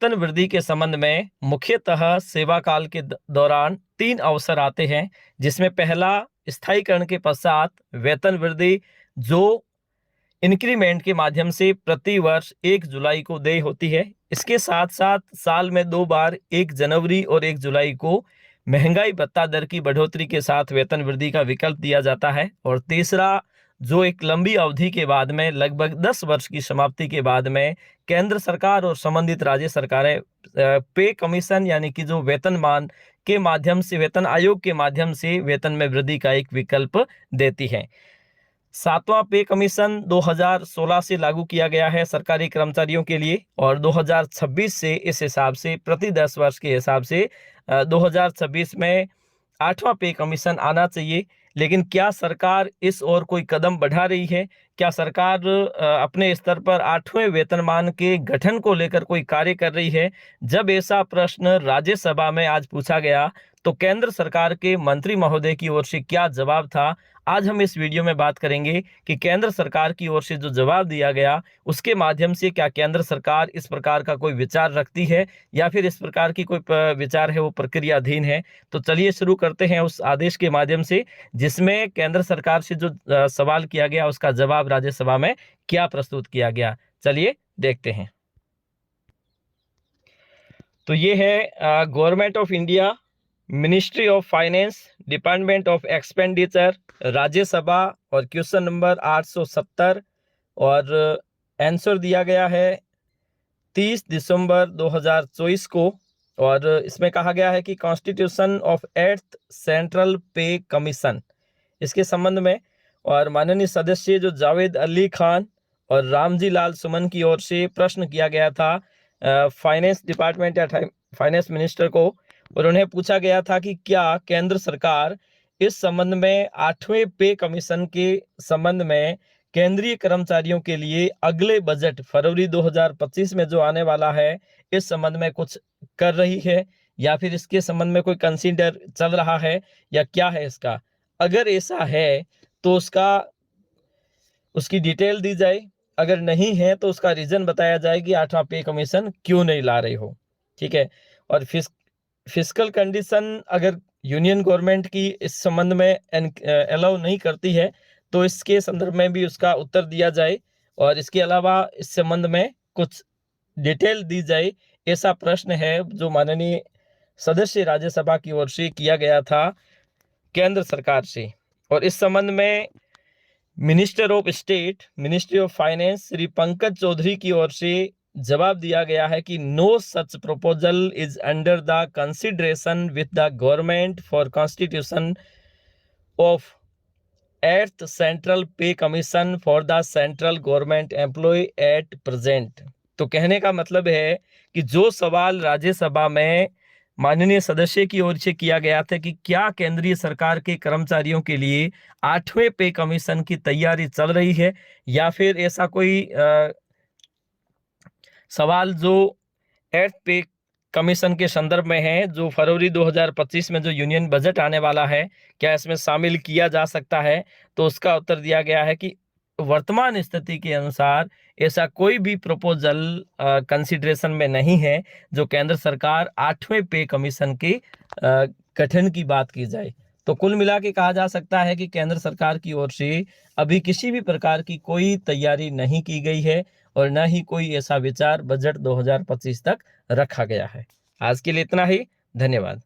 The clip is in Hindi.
वेतन वृद्धि के संबंध में मुख्यतः सेवा काल के दौरान 3 अवसर आते हैं, जिसमें पहला स्थायीकरण के पश्चात वेतन वृद्धि जो इंक्रीमेंट के माध्यम से प्रति वर्ष 1 जुलाई को देय होती है। इसके साथ साथ साल में 2 बार 1 जनवरी और 1 जुलाई को महंगाई भत्ता दर की बढ़ोतरी के साथ वेतन वृद्धि का विकल्प दिया जाता है। और तीसरा, जो एक लंबी अवधि के बाद में लगभग 10 वर्ष की समाप्ति के बाद में केंद्र सरकार और संबंधित राज्य सरकारें पे कमीशन यानी कि जो वेतनमान के माध्यम से, वेतन आयोग के माध्यम से वेतन में वृद्धि का एक विकल्प देती है। 7वां पे कमीशन 2016 से लागू किया गया है सरकारी कर्मचारियों के लिए, और 2026 से इस हिसाब से प्रति 10 वर्ष के हिसाब से 2026 में 8वां पे कमीशन आना चाहिए। लेकिन क्या सरकार इस ओर कोई कदम बढ़ा रही है? क्या सरकार अपने स्तर पर 8वें वेतनमान के गठन को लेकर कोई कार्य कर रही है? जब ऐसा प्रश्न राज्यसभा में आज पूछा गया तो केंद्र सरकार के मंत्री महोदय की ओर से क्या जवाब था, आज हम इस वीडियो में बात करेंगे कि केंद्र सरकार की ओर से जो जवाब दिया गया उसके माध्यम से क्या केंद्र सरकार इस प्रकार का कोई विचार रखती है या फिर इस प्रकार की कोई विचार है वो प्रक्रियाधीन है। तो चलिए शुरू करते हैं उस आदेश के माध्यम से जिसमें केंद्र सरकार से जो सवाल किया गया उसका जवाब राज्यसभा में क्या प्रस्तुत किया गया। चलिए देखते हैं। तो ये है government of India, ministry of finance, department of expenditure, Rajya Sabha, और क्वेश्चन नंबर 870, और आंसर दिया गया है 30 दिसंबर 2024 को। और इसमें कहा गया है कि constitution of 8th central pay commission, इसके संबंध में और माननीय सदस्य जो जावेद अली खान और रामजी लाल सुमन की ओर से प्रश्न किया गया था फाइनेंस डिपार्टमेंट या फाइनेंस मिनिस्टर को, और उन्हें पूछा गया था कि क्या केंद्र सरकार इस संबंध में 8वें पे कमीशन के संबंध में केंद्रीय कर्मचारियों के लिए अगले बजट फरवरी 2025 में जो आने वाला है इस संबंध में कुछ कर रही है या फिर इसके संबंध में कोई कंसीडर चल रहा है या क्या है इसका। अगर ऐसा है तो उसकी डिटेल दी जाए, अगर नहीं है तो उसका रीजन बताया जाए कि 8वां पे कमीशन क्यों नहीं ला रही हो। ठीक है। और फिस्कल कंडीशन अगर यूनियन गवर्नमेंट की इस संबंध में अलाउ नहीं करती है तो इसके संदर्भ में भी उसका उत्तर दिया जाए, और इसके अलावा इस संबंध में कुछ डिटेल दी जाए। ऐसा प्रश्न है जो माननीय सदस्य राज्यसभा की ओर से किया गया था केंद्र सरकार से। और इस संबंध में minister of state, ministry of finance, Shri Pankaj Chaudhary की ओर से जवाब दिया गया है कि no such proposal is under the consideration with the government for constitution of 8th central pay commission for the central government employ at present. तो कहने का मतलब है कि जो सवाल राज्यसभा में माननीय सदस्य की ओर से किया गया था कि क्या केंद्रीय सरकार के कर्मचारियों के लिए 8वें पे कमीशन की तैयारी चल रही है या फिर ऐसा कोई सवाल जो 8th पे कमीशन के संदर्भ में है जो फरवरी 2025 में जो यूनियन बजट आने वाला है, क्या इसमें शामिल किया जा सकता है। तो उसका उत्तर दिया गया है कि वर्तमान स्थिति के अनुसार ऐसा कोई भी प्रपोजल कंसिडरेशन में नहीं है जो केंद्र सरकार 8वें पे कमीशन के गठन की बात की जाए। तो कुल मिला के कहा जा सकता है कि केंद्र सरकार की ओर से अभी किसी भी प्रकार की कोई तैयारी नहीं की गई है और न ही कोई ऐसा विचार बजट 2025 तक रखा गया है। आज के लिए इतना ही। धन्यवाद।